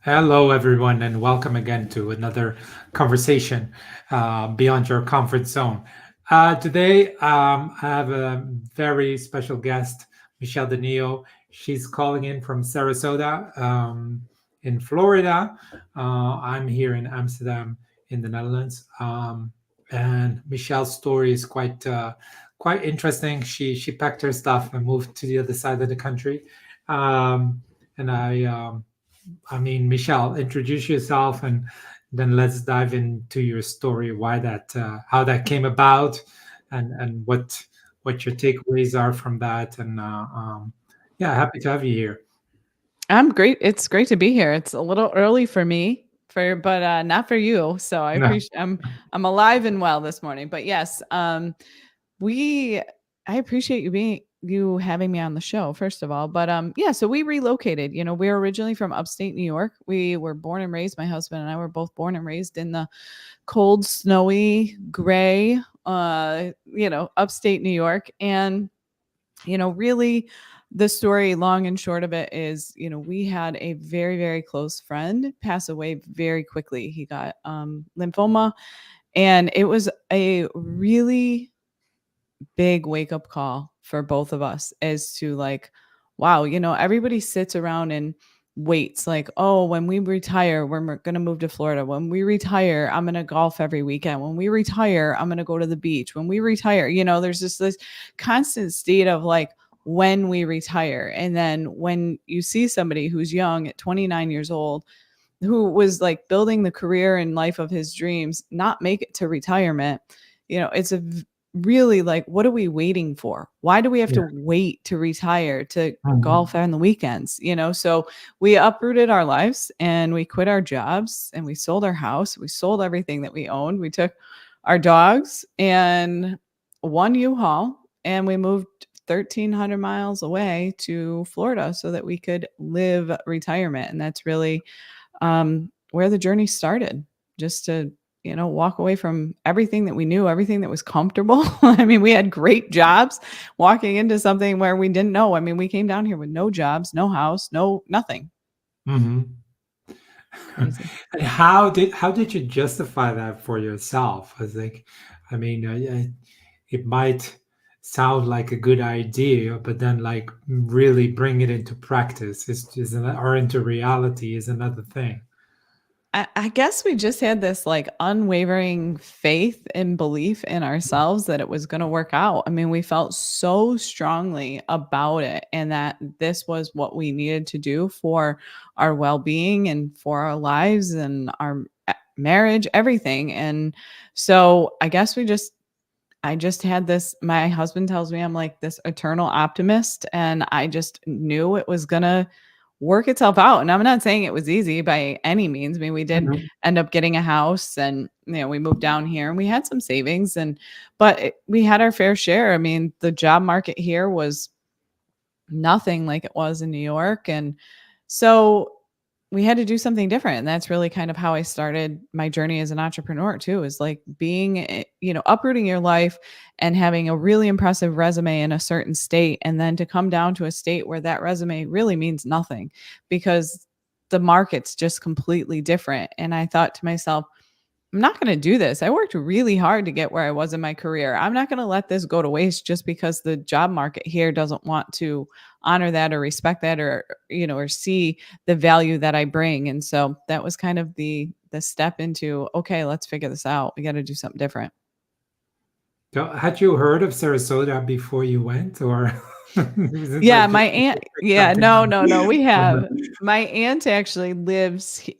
Hello, everyone, and welcome again to another conversation beyond your comfort zone. Today, I have a very special guest, Michelle de Nio. She's calling in from Sarasota, in Florida. I'm here in Amsterdam, in the Netherlands. And Michelle's story is quite interesting. She packed her stuff and moved to the other side of the country. Um, and I mean, Michelle, introduce yourself and then let's dive into your story, how that came about, and what your takeaways are from that. Yeah, happy to have you here. I'm great. It's great to be here. It's a little early for me, but not for you. So I No. appreciate I'm alive and well this morning. But yes, we I appreciate you having me on the show first of all. But yeah, so we relocated. We're originally from upstate New York. We were born and raised, my husband and I were both born and raised in the cold, snowy, gray upstate New York. And really the story long and short of it is, we had a very, very close friend pass away very quickly. He got lymphoma, and it was a really big wake up call for both of us as to like, wow, everybody sits around and waits like, oh, when we retire, we're going to move to Florida. When we retire, I'm going to golf every weekend. When we retire, I'm going to go to the beach. When we retire, there's just this constant state of like, when we retire. And then when you see somebody who's young at 29 years old, who was like building the career and life of his dreams, not make it to retirement, it's really like, what are we waiting for? Why do we have Yeah. to wait to retire to golf Mhm. on the weekends? So we uprooted our lives and we quit our jobs and we sold our house. We sold everything that we owned. We took our dogs and one U-Haul and we moved 1,300 miles away to Florida so that we could live retirement. And that's really where the journey started, just to walk away from everything that we knew, everything that was comfortable. I mean, we had great jobs, walking into something where we didn't know. I mean, we came down here with no jobs, no house, no nothing. Mhm. Crazy. And how did you justify that for yourself? I think, I mean, it might sound like a good idea, but then like really bring it into practice or into reality is another thing. I guess we just had this like unwavering faith and belief in ourselves that it was going to work out. I mean, we felt so strongly about it and that this was what we needed to do for our well being and for our lives and our marriage, everything. And so I just had this. My husband tells me I'm like this eternal optimist, and I just knew it was going to work itself out. And I'm not saying it was easy by any means. I mean, we did Mhm. end up getting a house and we moved down here and we had some savings but we had our fair share. I mean, the job market here was nothing like it was in New York. And so we had to do something different. And that's really kind of how I started my journey as an entrepreneur too, is like being, uprooting your life and having a really impressive resume in a certain state. And then to come down to a state where that resume really means nothing because the market's just completely different. And I thought to myself, I'm not going to do this. I worked really hard to get where I was in my career. I'm not going to let this go to waste just because the job market here doesn't want to honor that or respect that or see the value that I bring. And so that was kind of the step into, okay, let's figure this out. We got to do something different. So, had you heard of Sarasota before you went, or is it Yeah, like my just aunt. Yeah, something? no, no, no. We have my aunt actually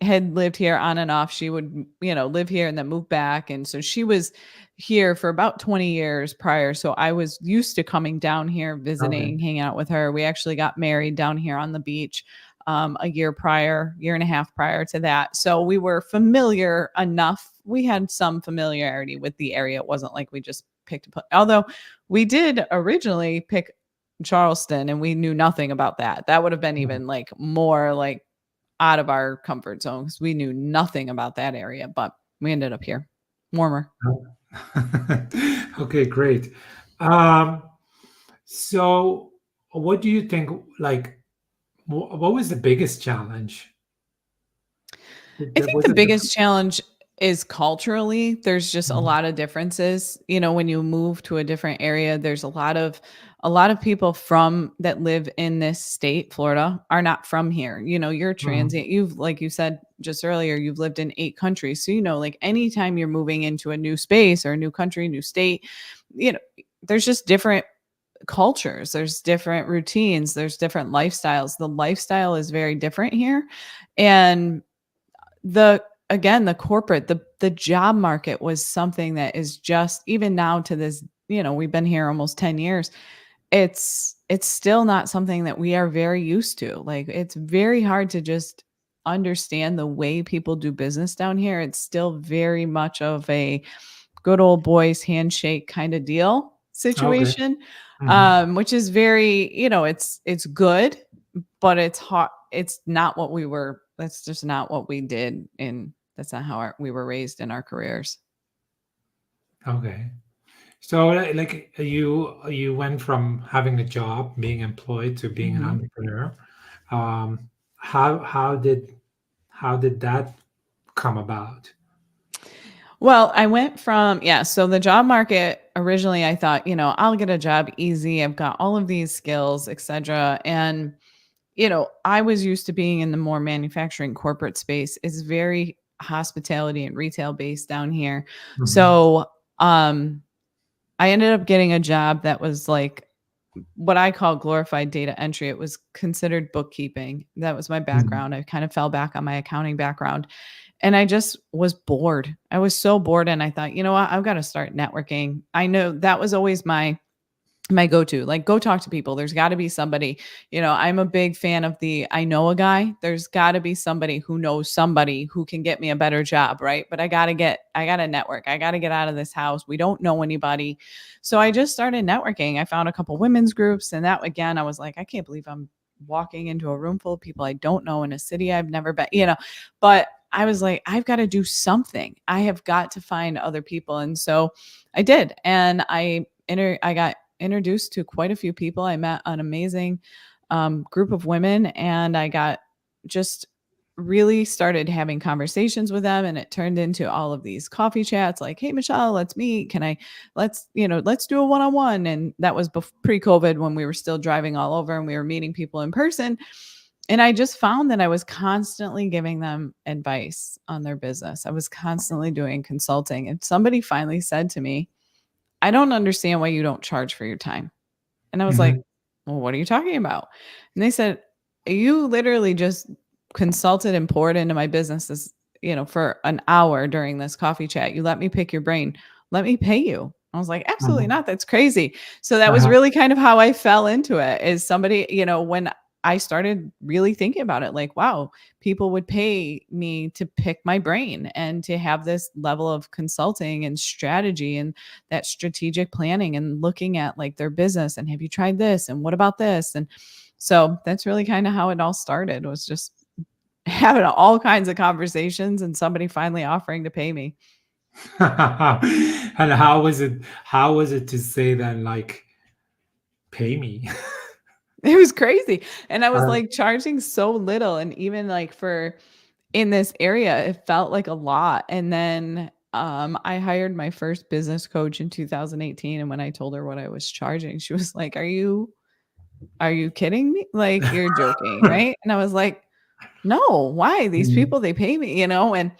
had lived here on and off. She would, live here and then move back. And so she was here for about 20 years prior. So I was used to coming down here, Okay. visiting, hanging out with her. We actually got married down here on the beach a year and a half prior to that. So we were familiar enough. We had some familiarity with the area. It wasn't like we just picked a place. Although we did originally pick Charleston and we knew nothing about that. That would have been Mhm. even like more like out of our comfort zone because we knew nothing about that area, but we ended up here. Warmer. Okay, great. Um, so what do you think, like, what was the biggest challenge? I That think was the it different? biggest challenge is culturally, there's just a Mhm. lot of differences. When you move to a different area, there's a lot of people from that live in this state, Florida, are not from here. You're Mhm. transient. You've like you said just earlier, you've lived in 8 countries. So, like anytime you're moving into a new space or a new country, new state, you know, there's just different cultures, there's different routines, there's different lifestyles. The lifestyle is very different here. And the again the corporate the job market was something that is just even now to this, we've been here almost 10 years. It's still not something that we are very used to. Like, it's very hard to just understand the way people do business down here. It's still very much of a good old boys handshake kind of deal Okay. situation. Mhm. Which is very, it's good, but it's hot. It's not what we were. That's just not what we did. And that's not how we were raised in our careers. Okay. So, you went from having a job, being employed, to being an Mhm. entrepreneur. Um, how did that come about? Well, I went from, yeah. So the job market originally, I thought, I'll get a job easy. I've got all of these skills, etc. And, I was used to being in the more manufacturing corporate space. It's very hospitality and retail based down here. Mhm. So, um, I ended up getting a job that was like what I call glorified data entry. It was considered bookkeeping. That was my Mhm. background. I kind of fell back on my accounting background, and I just was bored. I was so bored, and I thought, you know what? I've got to start networking. I know that was always my go-to, like, go talk to people. There's got to be somebody. I'm a big fan of the I know a guy. There's got to be somebody who knows somebody who can get me a better job, right? But I got to network. I got to get out of this house. We don't know anybody. So I just started networking. I found a couple women's groups, and that, again, I was like, I can't believe I'm walking into a room full of people I don't know in a city I've never been. But I was like, I've got to do something. I have got to find other people. And so I did. And I got introduced to quite a few people. I met an amazing group of women, and I got just really started having conversations with them, and it turned into all of these coffee chats like, hey, Michelle, let's meet. Let's do a one-on-one. And that was pre-COVID, when we were still driving all over and we were meeting people in person. And I just found that I was constantly giving them advice on their business. I was constantly doing consulting, and somebody finally said to me, I don't understand why you don't charge for your time. And I was like, Mhm. well, what are you talking about? And they said, you literally just consulted and poured into my business for an hour during this coffee chat. You let me pick your brain. Let me pay you. I was like, absolutely Mhm. not. That's crazy. So that was Uh-huh. really kind of how I fell into it, is somebody, when I started really thinking about it, like, wow, people would pay me to pick my brain and to have this level of consulting and strategy and that strategic planning and looking at like their business and, have you tried this and what about this? And so that's really kind of how it all started, was just having all kinds of conversations and somebody finally offering to pay me. And how was it to say that, like, pay me? It was crazy. And I was Uh, like charging so little, and even like for in this area, it felt like a lot. And then I hired my first business coach in 2018, and when I told her what I was charging, she was like, "Are you kidding me? Like, you're joking, right?" And I was like, "No, why? These Mhm. people, they pay me." And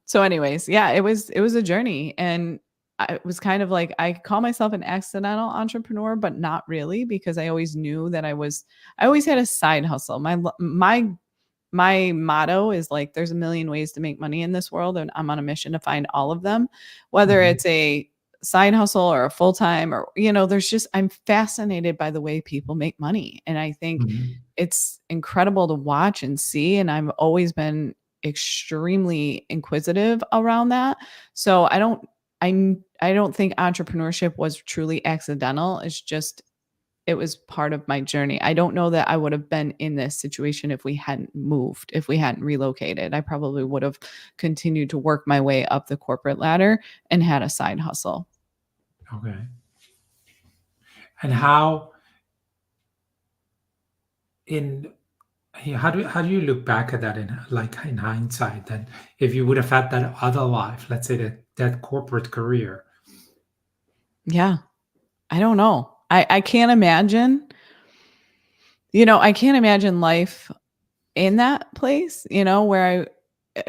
so anyways, yeah, it was a journey. And I was kind of like, I call myself an accidental entrepreneur, but not really, because I always knew that I always had a side hustle. My motto is like, there's a million ways to make money in this world, and I'm on a mission to find all of them, whether Mhm. it's a side hustle or a full-time, or there's just, I'm fascinated by the way people make money. And I think Mhm. it's incredible to watch and see, and I've always been extremely inquisitive around that. So I don't think entrepreneurship was truly accidental. It's just, it was part of my journey. I don't know that I would have been in this situation if we hadn't moved, if we hadn't relocated. I probably would have continued to work my way up the corporate ladder and had a side hustle. Okay. And how in Yeah, how do you look back at that in like in hindsight? Then, if you would have had that other life, let's say that corporate career. Yeah. I don't know. I can't imagine, I can't imagine life in that place, where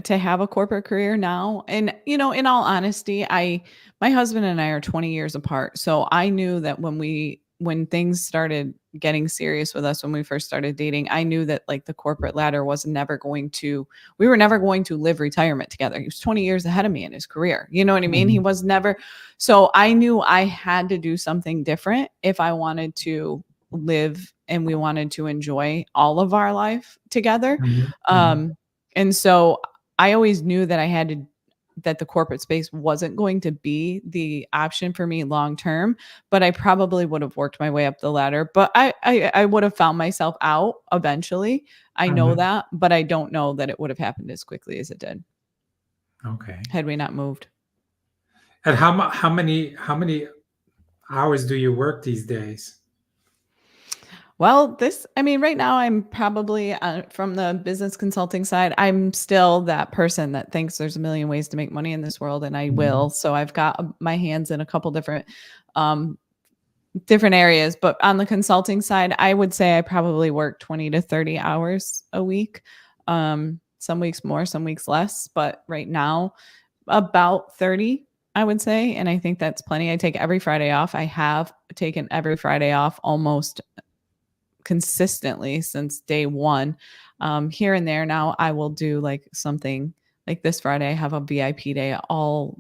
to have a corporate career now. And, in all honesty, my husband and I are 20 years apart. So I knew that when things started getting serious with us, when we first started dating, I knew that like the corporate ladder we were never going to live retirement together. He was 20 years ahead of me in his career. You know what I mean? He Mhm. was never, so I knew I had to do something different if I wanted to live and we wanted to enjoy all of our life together. Mhm. Mhm. Um, and so I always knew that the corporate space wasn't going to be the option for me long term, but I probably would have worked my way up the ladder. But I would have found myself out eventually. I know Mhm. that, but I don't know that it would have happened as quickly as it did Okay. had we not moved. And how many hours do you work these days? Well, I mean, right now I'm probably from the business consulting side, I'm still that person that thinks there's a million ways to make money in this world, and I Mhm. will. So I've got my hands in a couple um, different areas. But on the consulting side, I would say I probably work 20 to 30 hours a week. Some weeks more, some weeks less. But right now, about 30, I would say. And I think that's plenty. I take every Friday off. I have taken every Friday off almost consistently since day one. Here and there now, I will do like something like this Friday. I have a VIP day, all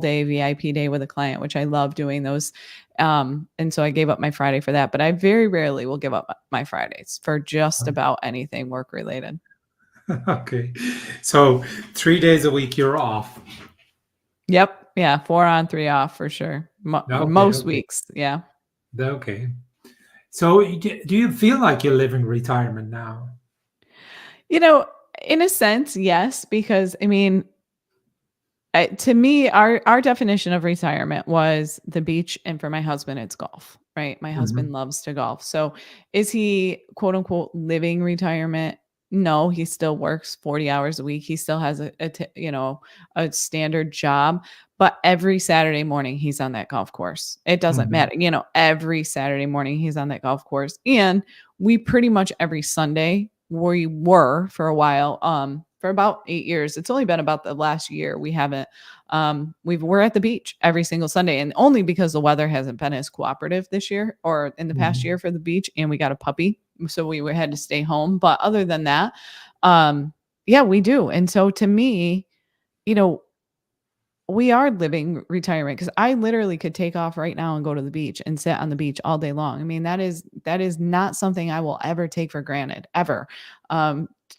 day VIP day with a client, which I love doing those. And so I gave up my Friday for that, but I very rarely will give up my Fridays for just about anything work related. Okay. So 3 days a week you're off. Yep. Yeah. 4 on, 3 off for sure. Okay. Most Okay. weeks. Yeah. Okay. So do you feel like you're living retirement now? You know, in a sense, yes, because I mean, to me, our definition of retirement was the beach, and for my husband, it's golf. Right, my husband Mhm. loves to golf. So, is he quote unquote living retirement? No, he still works 40 hours a week. He still has a standard job, but every Saturday morning he's on that golf course. It doesn't Mhm. matter, every Saturday morning he's on that golf course, and we pretty much every Sunday we were for a while for about 8 years. It's only been about the last year we haven't we're at the beach every single Sunday, and only because the weather hasn't been as cooperative this year or in the past Mhm. year for the beach, and we got a puppy, so had to stay home. But other than that, yeah, we do. And so to me, you know, we are living retirement because I literally could take off right now and go to the beach and sit on the beach all day long. I mean, that is not something I will ever take for granted, ever.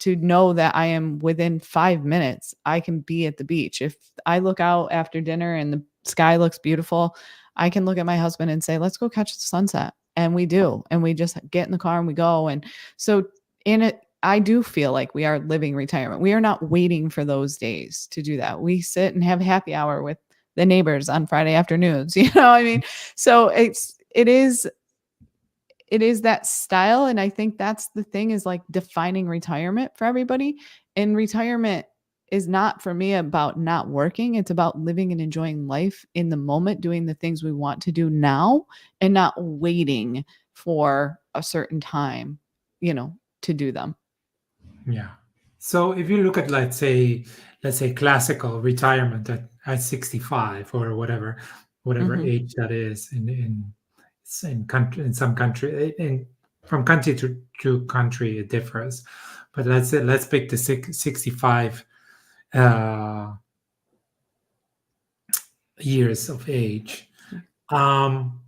To know that I am within 5 minutes, I can be at the beach. If I look out after dinner and the sky looks beautiful, I can look at my husband and say, "Let's go catch the sunset." And we do. And we just get in the car and we go. And so in it, I do feel like we are living retirement. We are not waiting for those days to do that. We sit and have happy hour with the neighbors on Friday afternoons. You know what I mean? So it is that style. And I think that's the thing, is like defining retirement for everybody. And retirement is not for me about not working. It's about living and enjoying life in the moment, doing the things we want to do now and not waiting for a certain time, to do them. Yeah. So if you look at let's say classical retirement at 65 or whatever Mhm. age that is in country in some country in from country to country it differs. But let's pick the 65 uh, years of age. Um,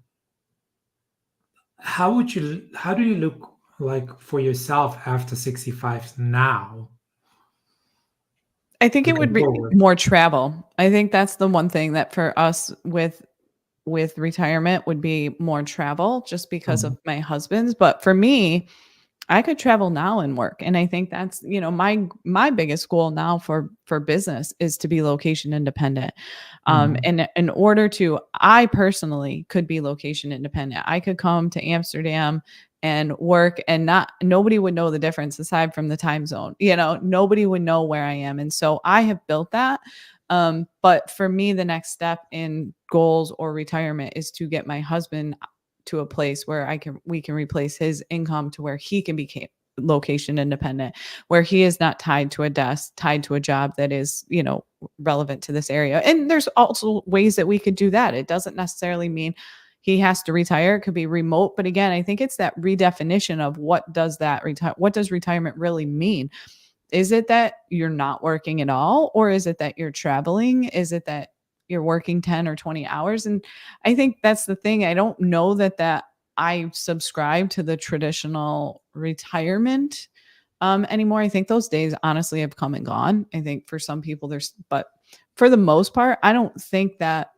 how do you look like for yourself after 65 now I think it would looking be forward? more travel. I think that's the one thing that for us with retirement would be more travel just because of Mhm. my husband's. But for me, I could travel now and work. And I think that's, my biggest goal now for business is to be location independent. Mhm. And in order to, I personally could be location independent. I could come to Amsterdam and work, and not nobody would know the difference aside from the time zone. Nobody would know where I am. And so I have built that. But for me, the next step in goals or retirement is to get my husband to a place where we can replace his income to where he can be location independent, where he is not tied to a desk, tied to a job that is, relevant to this area. And there's also ways that we could do that. It doesn't necessarily mean he has to retire. It could be remote. But again, I think it's that redefinition of what does retirement really mean? Is it that you're not working at all? Or is it that you're traveling? Is it that you're working 10 or 20 hours? And I think that's the thing. I don't know that I subscribe to the traditional retirement anymore. I think those days honestly have come and gone. I think for some people but for the most part, I don't think that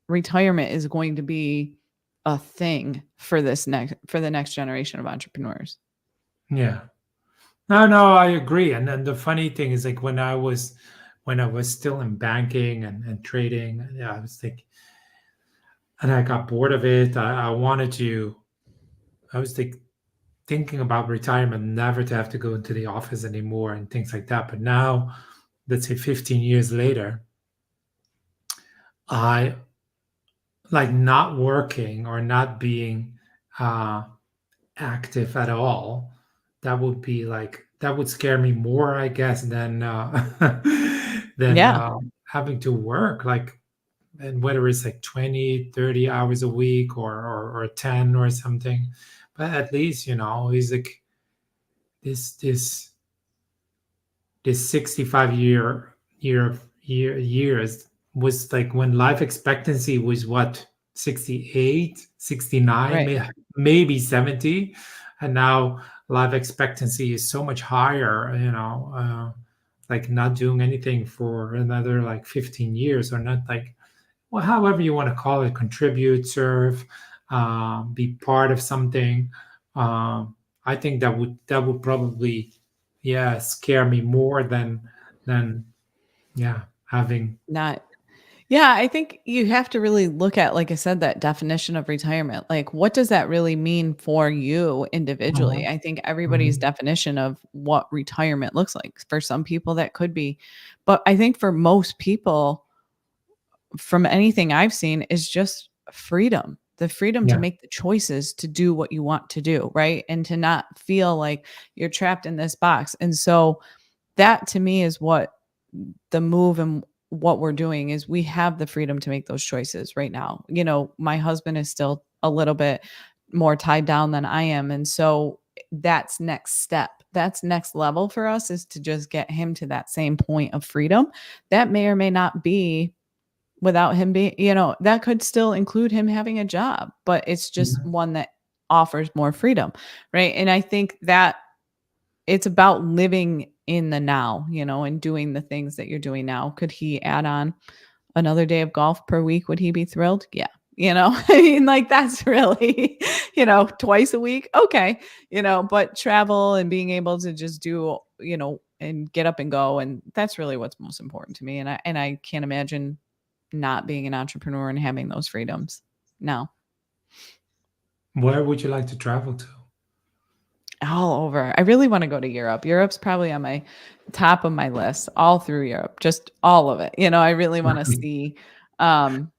retirement is going to be a thing for the next generation of entrepreneurs. Yeah. No, I agree. And then the funny thing is, like, when I was still in banking and trading, yeah, I was thinking, and I got bored of it. I wanted to. I was like thinking about retirement, never to have to go into the office anymore and things like that. But now, let's say 15 years later, I like not working or not being uh, active at all. That would scare me more, I guess, than than Yeah. having to work, like, and whether it's like 20, 30 hours a week, or 10 or something. But at least, he's like this this 65 years was like when life expectancy was what, 68, 69, Right. maybe 70. And now life expectancy is so much higher, like not doing anything for another like 15 years, or not, like, well, however you want to call it, contribute, serve, be part of something. I think that would probably, yeah, scare me more than yeah, having. Not Yeah, I think you have to really look at, like I said, that definition of retirement. Like, what does that really mean for you individually? Mhm, I think everybody's mhm, definition of what retirement looks like. For some people, that could be, but I think for most people, from anything I've seen, is just freedom. The freedom to yeah, make the choices to do what you want to do, right? And to not feel like you're trapped in this box. And so that to me is what the move and what we're doing is we have the freedom to make those choices right now. My husband is still a little bit more tied down than I am. And so that's next step. That's next level for us, is to just get him to that same point of freedom. That may or may not be without him being, that could still include him having a job, but it's just mhm, one that offers more freedom. Right. And I think that it's about living in the now, and doing the things that you're doing now. Could he add on another day of golf per week? Would he be thrilled? Yeah. I mean, like, that's really, twice a week. Okay. But travel and being able to just do, and get up and go. And that's really what's most important to me. And I can't imagine not being an entrepreneur and having those freedoms. No. where would you like to travel to? All over. I really wanna go to Europe. Europe's probably on my top of my list, all through Europe, just all of it. I really wanna see, um,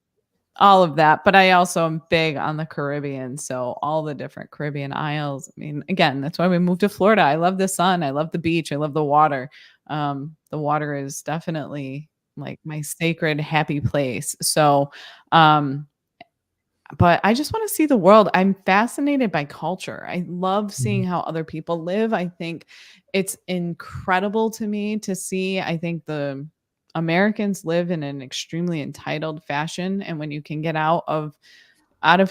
all of that, but I also am big on the Caribbean, so all the different Caribbean isles. I mean, again, that's why we moved to Florida. I love the sun, I love the beach, I love the water. The water is definitely, like, my sacred happy place. So, um but I just wanna see the world. I'm fascinated by culture. I love seeing Mhm. how other people live. I think it's incredible to me to see. I think the Americans live in an extremely entitled fashion, and when you can get out of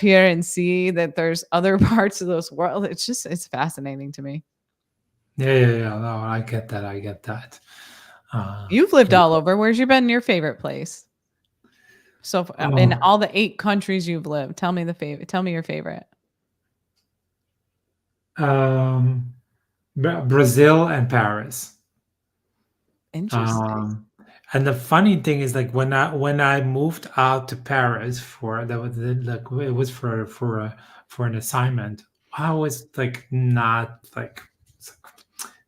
here and see that there's other parts of this world, it's fascinating to me. Yeah, yeah, yeah. No, I get that. I get that. Uh, You've lived yeah. all over. Where's been your favorite place? So, in Oh, all the 8 countries you've lived, tell me your favorite. um, Brazil and Paris. Interesting. Um, and the funny thing is, like, when I moved out to Paris, for that was like, it was for an assignment. I was like not like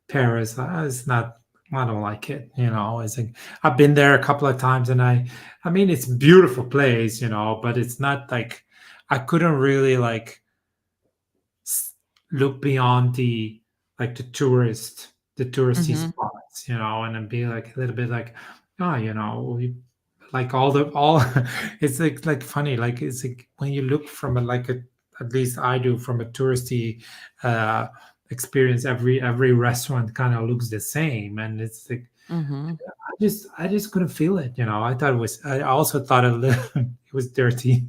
Paris. It's not. I don't like it. It's like I've been there a couple of times, and I mean, it's a beautiful place, but it's not like I couldn't really like s- look beyond the touristy Mhm. spots, and then be like a little bit like, oh, like all it's like funny, like it's like when you look from at least I do from a touristy uh experience, every restaurant kind of looks the same, and it's like Mhm. I just couldn't feel it. I also thought it was dirty.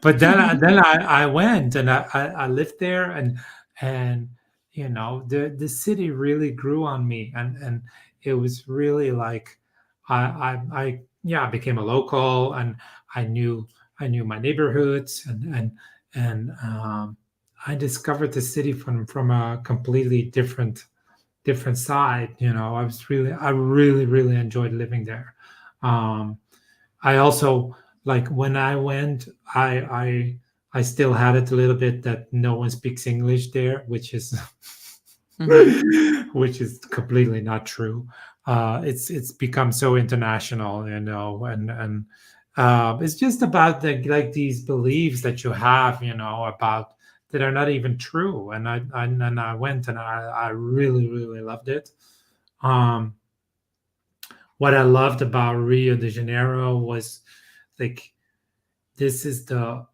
But then I went and I lived there, and the city really grew on me, and it was really like I yeah, I became a local, and I knew I knew my neighborhoods, and I discovered the city from a completely different side. I really enjoyed living there. um I also, like, when I went, I still had it a little bit that no one speaks English there, which is Mhm. which is completely not true. It's become so international, and it's just about like these beliefs that you have, about that are not even true. And I went, and I really loved it. Um, what I loved about Rio de Janeiro was, like, this is the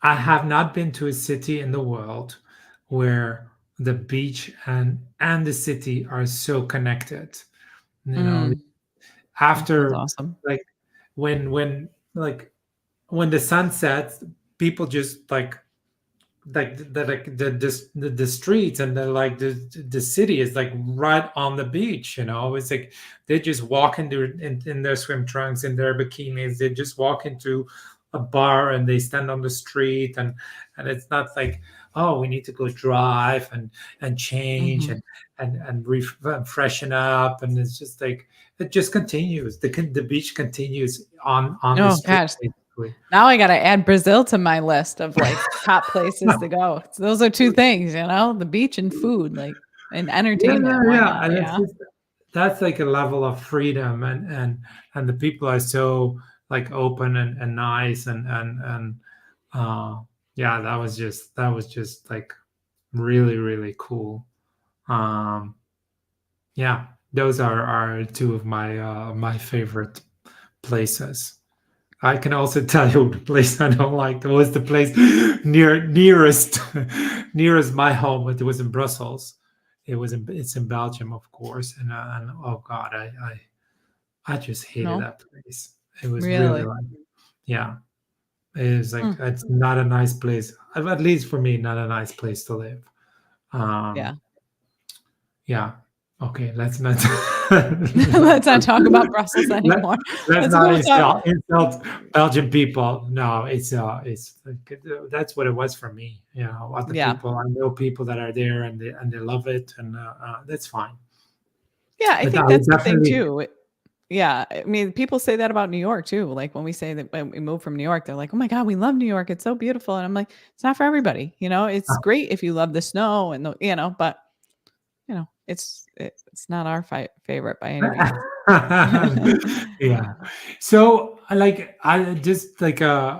I have not been to a city in the world where the beach and the city are so connected. You know, Mm. That sounds after, awesome. like, when the sun sets, people just like the streets, and the city is like right on the beach. It's like they just walk in their swim trunks, in their bikinis. They just walk into a bar, and they stand on the street, and it's not like, oh, we need to go drive and change Mhm. and freshen up. And it's just like it just continues. The beach continues on the Oh street, gosh. basically. Now I gotta add Brazil to my list of like top places to go. So those are two things, the beach and food, like and Yeah, entertainment. yeah, Why yeah. not? And it's Yeah. just that's like a level of freedom, and the people are so like open and nice, and uh yeah, that was just like really cool. Um yeah, those are two of my favorite places. I can also tell you the place I don't like. It was the place nearest nearest my home. It was in Brussels. It's in Belgium, of course. And oh God, I just hated No, that place. It was really really. like, yeah, it was like, Hmm. it's not a nice place. At least for me, not a nice place to live. Yeah. Um, yeah. Okay, let's not Let's not talk about Brussels let, anymore. let's Let's not go talk. insult Belgian people. No, it's like, that's what it was for me. Other Yeah. people, I know people that are there, and they love it, and that's fine. Yeah, I But I think would that's the thing definitely. too. Yeah, I mean, people say that about New York too. Like when we say that when we moved from New York, they're like, "Oh my God, we love New York. It's so beautiful." And I'm like, "It's not for everybody. It's great if you love the snow and but it's not our favorite by any means." Yeah. So, like, I just like I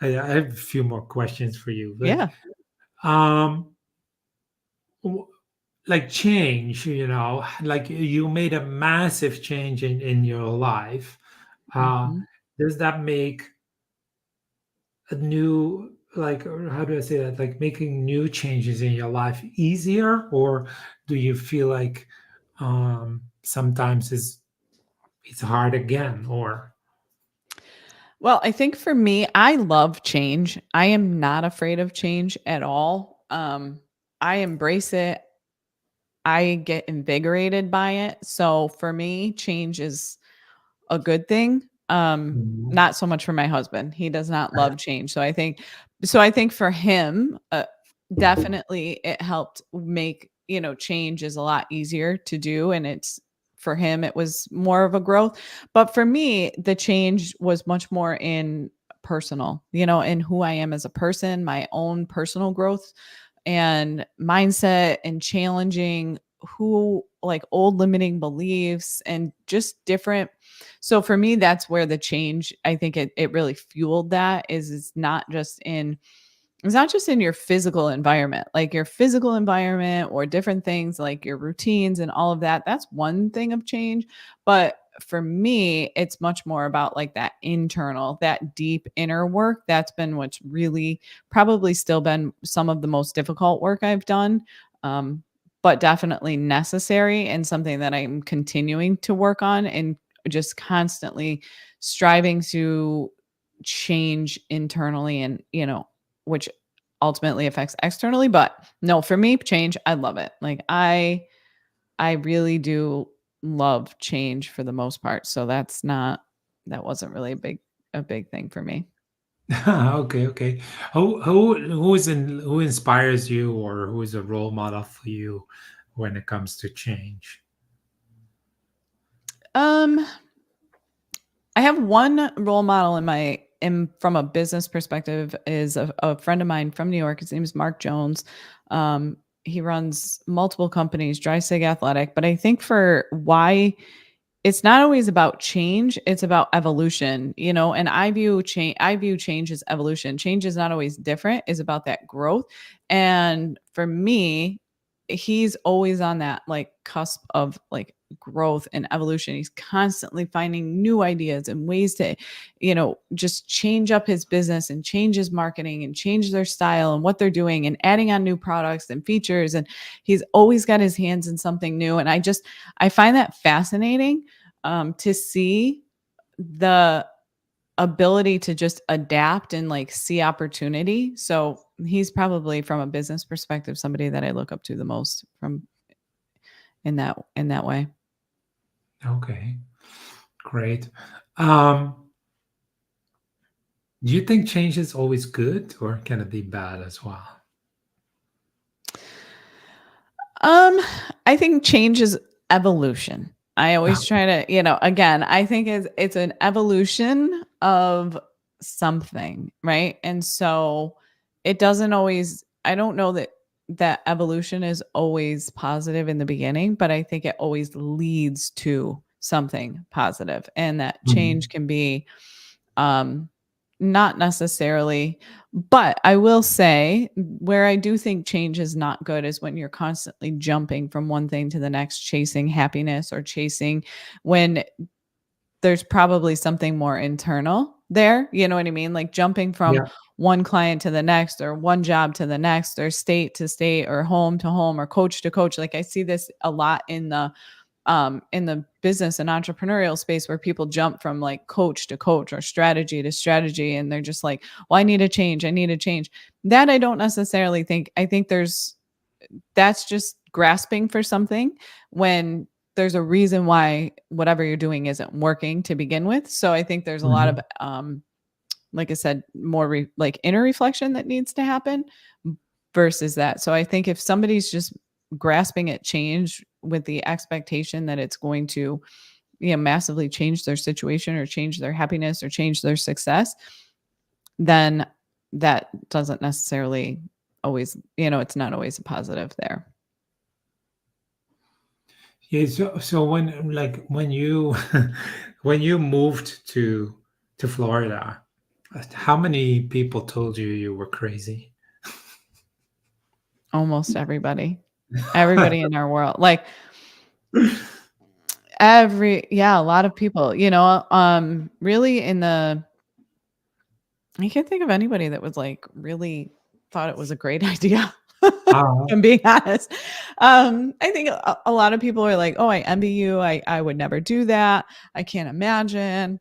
have a few more questions for you. Yeah. Um, w- like, change. Like, you made a massive change in your life. Uh, Mhm. does that make a new, like, or how do I say that? Like, making new changes in your life easier, or do you feel like sometimes it's hard again, or Well, I think for me, I love change. I am not afraid of change at all. I embrace it. I get invigorated by it. So for me, change is a good thing. Mhm. Not so much for my husband. He does not love change. So I think for him, definitely it helped make, change is a lot easier to do, and it's for him it was more of a growth. But for me, the change was much more in personal, and who I am as a person, my own personal growth and mindset, and challenging who, like, old limiting beliefs and just different. So for me, that's where the change, I think it really fueled that, is it's not just in your physical environment, like your physical environment or different things like your routines and all of that. That's one thing of change. But for me, it's much more about like that internal, that deep inner work. That's been what's really probably still been some of the most difficult work I've done. Um, but definitely necessary and something that I'm continuing to work on, and just constantly striving to change internally, and which ultimately affects externally. But no, for me, change, I love it. Like I really do love change for the most part. So that wasn't really a big thing for me. Okay, okay. Who inspires you, or who is a role model for you when it comes to change? Um I have one role model in from a business perspective, is a friend of mine from New York. His name is Mark Jones. He runs multiple companies, Dry Sig Athletic. But I think for why it's not always about change, it's about evolution, and I view change as evolution. Change is not always different, is about that growth. And for me, he's always on that like cusp of like growth and evolution. He's constantly finding new ideas and ways to, just change up his business and change his marketing and change their style and what they're doing and adding on new products and features. And he's always got his hands in something new. And I find that fascinating, to see the ability to just adapt and like see opportunity. So he's probably, from a business perspective, somebody that I look up to the most from in that way. Okay, great. Um, do you think change is always good, or can it be bad as well? Um, I think change is evolution. I always try to, again, I think it's an evolution of something, right? And so it doesn't always, I don't know that evolution is always positive in the beginning, but I think it always leads to something positive. And that change Mhm. can be um not necessarily, but I will say where I do think change is not good is when you're constantly jumping from one thing to the next, chasing happiness or chasing, when there's probably something more internal there. You know what I mean? Like jumping from Yeah. one client to the next, or one job to the next, or state to state, or home to home, or coach to coach. Like I see this a lot in the business and entrepreneurial space, where people jump from like coach to coach or strategy to strategy, and they're just like, well, I need a change, I need a change. That I don't necessarily think. I think that's just grasping for something, when there's a reason why whatever you're doing isn't working to begin with. So I think there's a lot of Mhm. like I said, more like inner reflection that needs to happen versus that. So I think if somebody's just grasping at change with the expectation that it's going to, massively change their situation or change their happiness or change their success, then that doesn't necessarily always, it's not always a positive there. Yeah. So when you when you moved to Florida, how many people told you you were crazy? Almost everybody in our world, like yeah, a lot of people, really I can't think of anybody that was like really thought it was a great idea. Uh, I'm being honest. I think a lot of people are like, "Oh, I envy you. I would never do that. I can't imagine.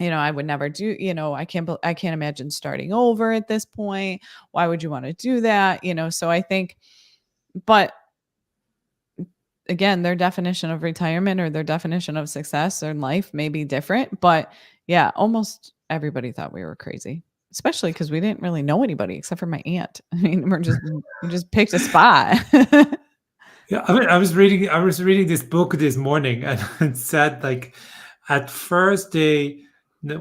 I would never do. I can't imagine starting over at this point. Why would you want to do that? So I think, but again, their definition of retirement or their definition of success or life may be different. But yeah, almost everybody thought we were crazy, especially because we didn't really know anybody except for my aunt. I mean, we just picked a spot. yeah, I was reading this book this morning, and it said like at first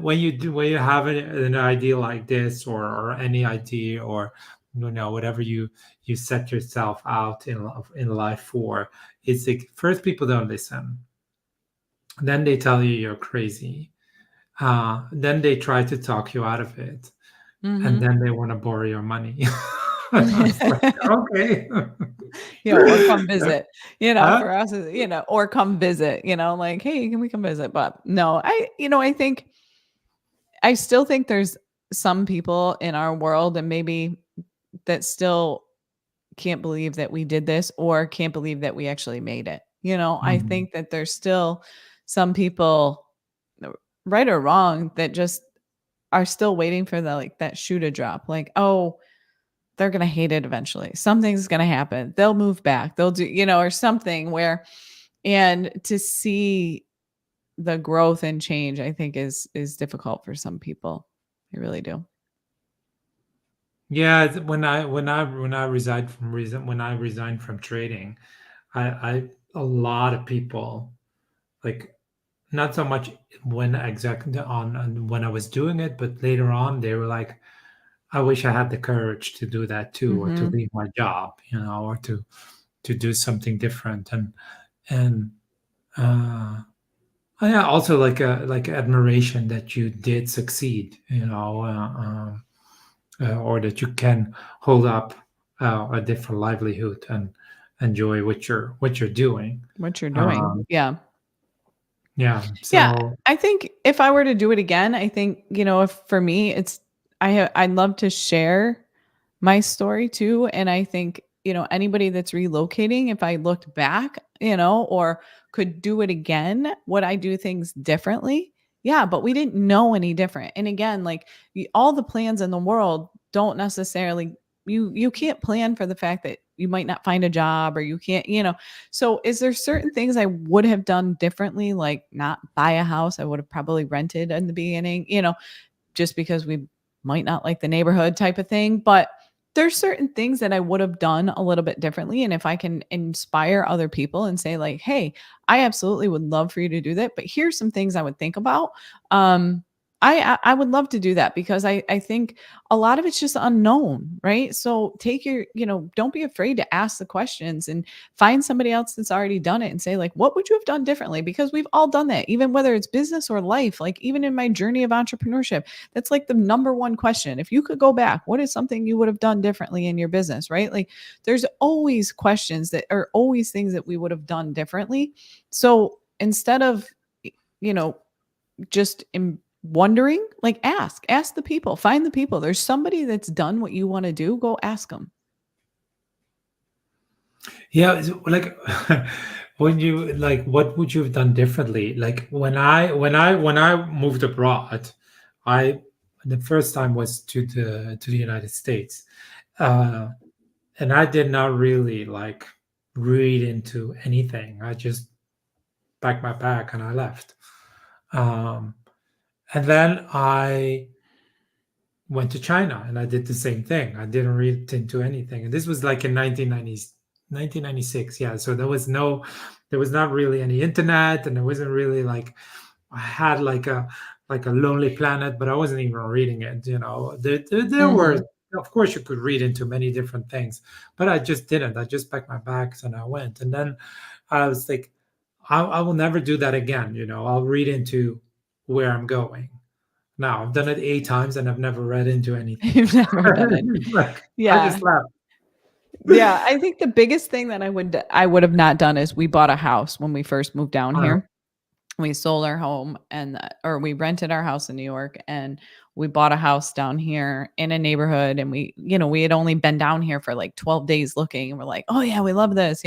when you have an idea like this, or any idea, or whatever you set yourself out in life for, it's like first people don't listen, then they tell you you're crazy, then they try to talk you out of it, and Mhm. then they want to borrow your money. It's like, okay. Or come visit, Huh? for us, or come visit, like, "Hey, can we come visit?" But no, I think I still think there's some people in our world and maybe that still can't believe that we did this or can't believe that we actually made it. I Mhm. think that there's still some people, uh, right or wrong, that just are still waiting for the like that shoe to drop. Like, oh, they're gonna hate it eventually. Something's gonna happen. They'll move back. They'll do, or something where and to see the growth and change, I think is difficult for some people. I really do. Yeah, when I resigned from trading, I a lot of people, like, not so much when exactly on when I was doing it, but later on they were like, I wish I had the courage to do that too, or to Mhm. leave my job, or to do something different. And uh yeah, also like admiration that you did succeed, or that you can hold up a different livelihood and enjoy what you're doing. What you're doing. Um, Yeah. yeah. Yeah, So I think if I were to do it again, I think, if for me it's I'd love to share my story too, and I think, anybody that's relocating, if I looked back, or could do it again, would I do things differently? Yeah, but we didn't know any different. And again, like all the plans in the world don't necessarily you can't plan for the fact that you might not find a job or you can't, so is there certain things I would have done differently, like not buy a house? I would have probably rented in the beginning, just because we might not like the neighborhood type of thing. But there's certain things that I would have done a little bit differently. And if I can inspire other people and say, like, hey, I absolutely would love for you to do that, but here's some things I would think about. Um, I would love to do that because I think a lot of it's just unknown, right? So take your, don't be afraid to ask the questions and find somebody else that's already done it and say, like, what would you have done differently? Because we've all done that, even whether it's business or life. Like, even in my journey of entrepreneurship, that's like the number one question. If you could go back, what is something you would have done differently in your business, right? Like, there's always questions that are always things that we would have done differently. So instead of, you know, just wondering, like, ask the people, find the people. There's somebody that's done what you want to do. Go ask them. yeah, like, when you like, what would you have done differently? Like when I moved abroad, I the first time was to the United States, uh, and I did not really like read into anything. I just packed my bag and I left. Um, and then I went to China and I did the same thing. I didn't read into anything. And this was like in 1996. Yeah. So there was not really any internet, and there wasn't really like, I had like a Lonely Planet, but I wasn't even reading it. There were, Mhm. of course, you could read into many different things, but I just didn't. I just packed my bags and I went. And then I was like, I will never do that again. I'll read into where I'm going. Now I've done it 8 times and I've never read into anything. You've never done it. Like, I Yeah. just left. Yeah, I think the biggest thing that I would have not done is we bought a house when we first moved down Uh, here. We sold our home or we rented our house in New York and we bought a house down here in a neighborhood, and we had only been down here for like 12 days looking, and we're like, "Oh yeah, we love this."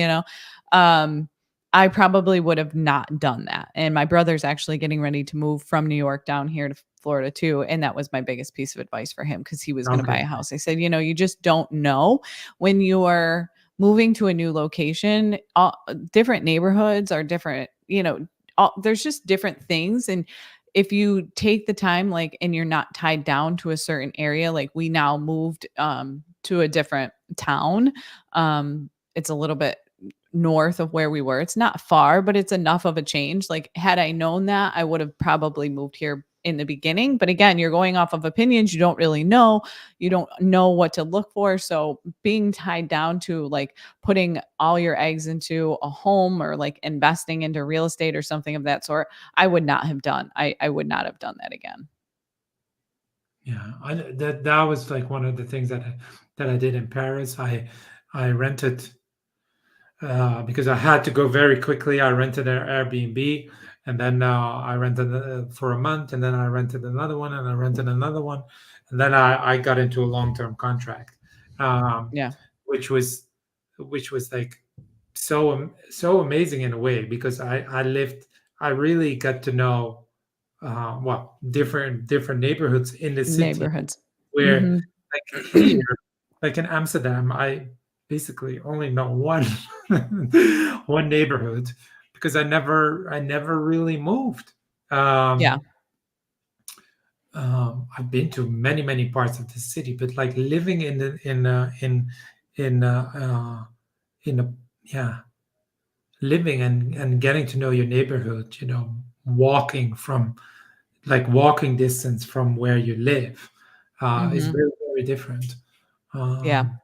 Um I probably would have not done that. And my brother's actually getting ready to move from New York down here to Florida too, and that was my biggest piece of advice for him because he was going to buy okay. a house. I said, you just don't know when you are moving to a new location. Different neighborhoods are different, there's just different things. And if you take the time, like, and you're not tied down to a certain area, like we now moved to a different town. It's a little bit north of where we were. It's not far, but it's enough of a change. Like, had I known that, I would have probably moved here in the beginning. But again, you're going off of opinions. You don't really know. You don't know what to look for. So being tied down to like putting all your eggs into a home or like investing into real estate or something of that sort, I would not have done. I would not have done that again. Yeah, that was like one of the things that I did in Paris. I rented because I had to go very quickly. I rented an Airbnb, and then I rented for a month, and then I rented another one, and I rented another one, and then I got into a long term contract, um, Yeah. which was like so amazing in a way because I really got to know well different neighborhoods in the city Neighborhoods. where Mhm. like here like in Amsterdam, I basically only know one one neighborhood because I never really moved. Yeah. Um, I've been to many parts of the city, but like living in in a yeah, living and getting to know your neighborhood, you know, walking from like walking distance from where you live, is Mhm. very different. Yeah. Um,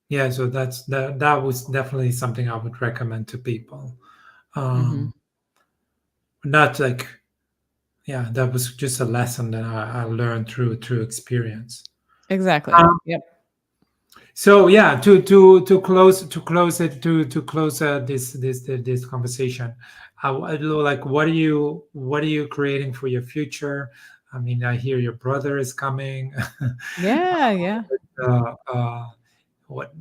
Yeah, so that was definitely something I would recommend to people. Mhm. Um, not like yeah, that was just a lesson that I learned through experience. Exactly. Um, Yep. so yeah, to close this conversation, like what are you creating for your future? I mean, I hear your brother is coming. Yeah, yeah. What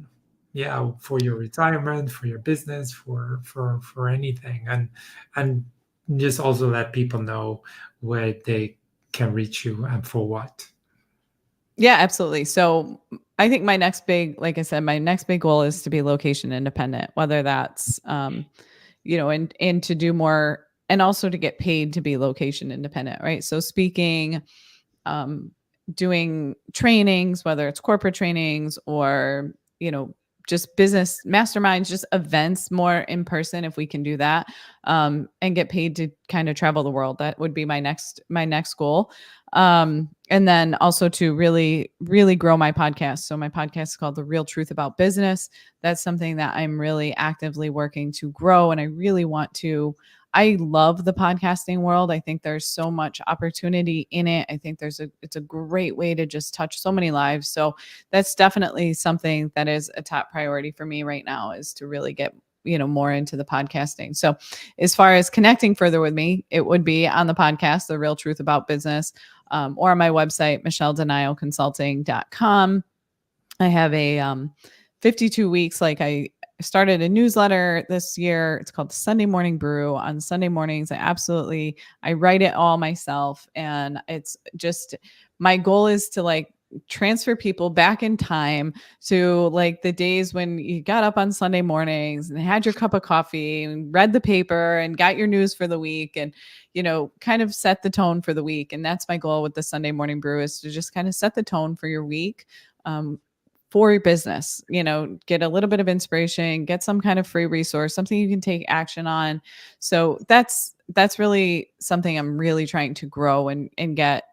yeah, for your retirement, for your business, for anything, and just also let people know where they can reach you and for what. Yeah, absolutely. So I think my next big, like I said, my next big goal is to be location independent, whether that's, and to do more and also to get paid to be location independent, right? So speaking, um, doing trainings, whether it's corporate trainings or, you know, just business masterminds, just events more in person, if we can do that, and get paid to kind of travel the world. That would be my next goal. And then also to really grow my podcast. So my podcast is called The Real Truth About Business. That's something that I'm really actively working to grow, and I really want to. I love the podcasting world. I think there's so much opportunity in it. I think it's a great way to just touch so many lives. So that's definitely something that is a top priority for me right now, is to really get, more into the podcasting. So as far as connecting further with me, it would be on the podcast, The Real Truth About Business, or on my website, michelledenioconsulting.com. I have a 52 weeks. Like I started a newsletter this year. It's called the Sunday Morning Brew. On Sunday mornings, I write it all myself, and it's just my goal is to like transfer people back in time to like the days when you got up on Sunday mornings and had your cup of coffee and read the paper and got your news for the week, and kind of set the tone for the week. And that's my goal with the Sunday Morning Brew, is to just kind of set the tone for your week, um, for your business. Get a little bit of inspiration, get some kind of free resource, something you can take action on. So that's really something I'm really trying to grow and get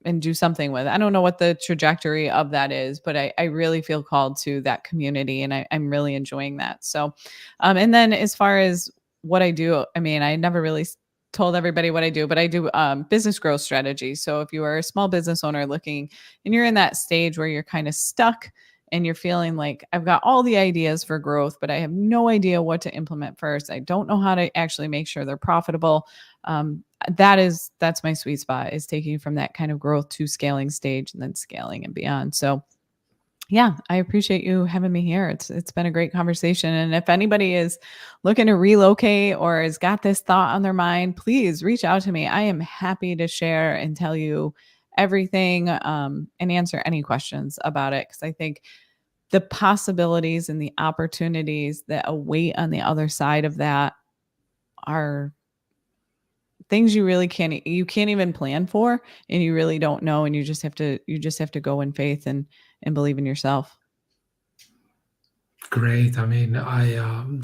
and do something with. I don't know what the trajectory of that is, but I really feel called to that community, and I'm really enjoying that. So, and then as far as what I do, I mean, I never really told everybody what I do, but I do business growth strategy. So if you are a small business owner looking and you're in that stage where you're kind of stuck and you're feeling like I've got all the ideas for growth, but I have no idea what to implement first. I don't know how to actually make sure they're profitable. That's my sweet spot, is taking you from that kind of growth to scaling stage and then scaling and beyond. So yeah, I appreciate you having me here. It's been a great conversation. And if anybody is looking to relocate or has got this thought on their mind, please reach out to me. I am happy to share and tell you everything, and answer any questions about it, because I think the possibilities and the opportunities that await on the other side of that are things you can't even plan for, and you really don't know, and you just have to go in faith and believe in yourself. Great. I mean, I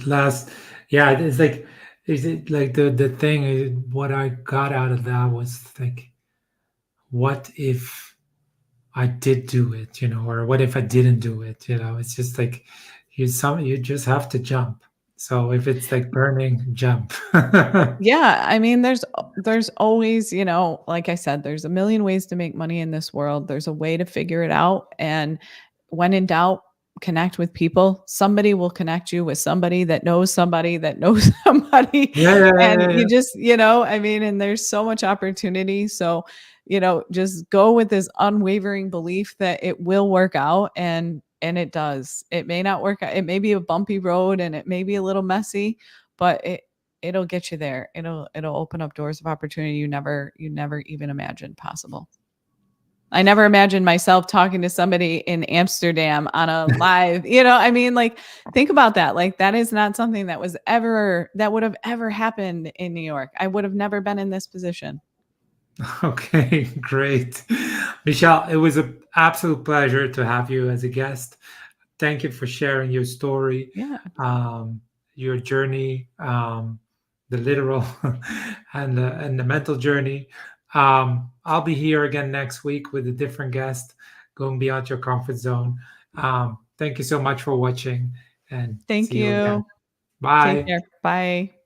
last yeah, it's like is it like the thing what I got out of that was like what if I did do it, or what if I didn't do it? It's just like you just have to jump. So if it's like burning, jump. Yeah, I mean, there's always, like I said, there's a million ways to make money in this world. There's a way to figure it out, and when in doubt, connect with people. Somebody will connect you with somebody that knows somebody, Yeah, yeah, and yeah, you yeah. just, I mean, and there's so much opportunity. So, just go with this unwavering belief that it will work out, and it does. It may not work out. It may be a bumpy road and it may be a little messy, but it'll get you there. It'll open up doors of opportunity you never even imagined possible. I never imagined myself talking to somebody in Amsterdam on a live, I mean, like, think about that. Like, that is not something that would have ever happened in New York. I would have never been in this position. Okay, great. Michelle, it was an absolute pleasure to have you as a guest. Thank you for sharing your story, Yeah. um, your journey, the literal and the mental journey. I'll be here again next week with a different guest, going beyond your comfort zone. Thank you so much for watching, and Thank see you again. you. Take Bye. care. Bye.